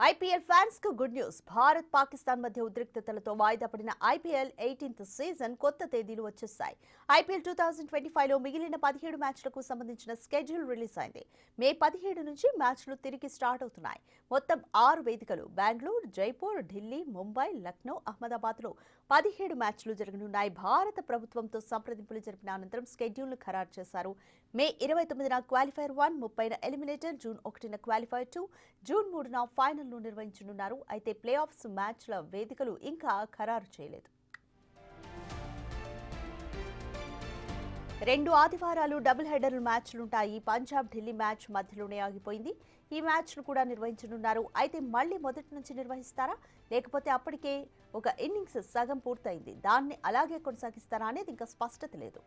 IPL fans కు good news. Bharat Pakistan మధ్య ఉద్రిక్తతలతో వాయిదా పడిన ఐపీఎల్ 18th సీజన్ కొత్త తేదీలు వచ్చేశాయి. ఐపీఎల్ 2025లో మిగిలిన 17 మ్యాచ్లకు సంబంధించిన స్కెడ్యూల్ రిలీజ్ అయింది. మే 17 నుంచి మ్యాచ్లు తిరిగి స్టార్ట్ అవుతున్నాయి. మొత్తం 6 వేదికలు బెంగళూరు, జైపూర్, ఢిల్లీ, ముంబై, లక్నో, అహ్మదాబాద్లో 17 మ్యాచ్లు జరగనున్నాయి. భారత ప్రభుత్వంతో సంప్రదింపులు జరిపిన అనంతరం స్కెడ్యూల్ను ఖరారు చేశారు. మే 29న క్వాలిఫైర్ 1, 30న ఎలిమినేటర్, జూన్ 1న క్వాలిఫైర్ 2, జూన్ 3న ఫైనల్ నిర్వహించనున్నారు. అయితే ప్లే ఆఫ్స్ మ్యాచ్ల వేదికలు ఇంకా ఖరారు చేయలేదు. 2 ఆదివారాలు డబుల్ హెడర్ మ్యాచ్లుంటాయి. పంజాబ్ ఢిల్లీ మ్యాచ్ మధ్యలోనే ఆగిపోయింది. ఈ మ్యాచ్ను కూడా నిర్వహించనున్నారు. అయితే మళ్లీ మొదటి నుంచి నిర్వహిస్తారా, లేకపోతే అప్పటికే ఒక ఇన్నింగ్స్ సగం పూర్తయింది, దాన్ని అలాగే కొనసాగిస్తారా అనేది ఇంకా స్పష్టత లేదు.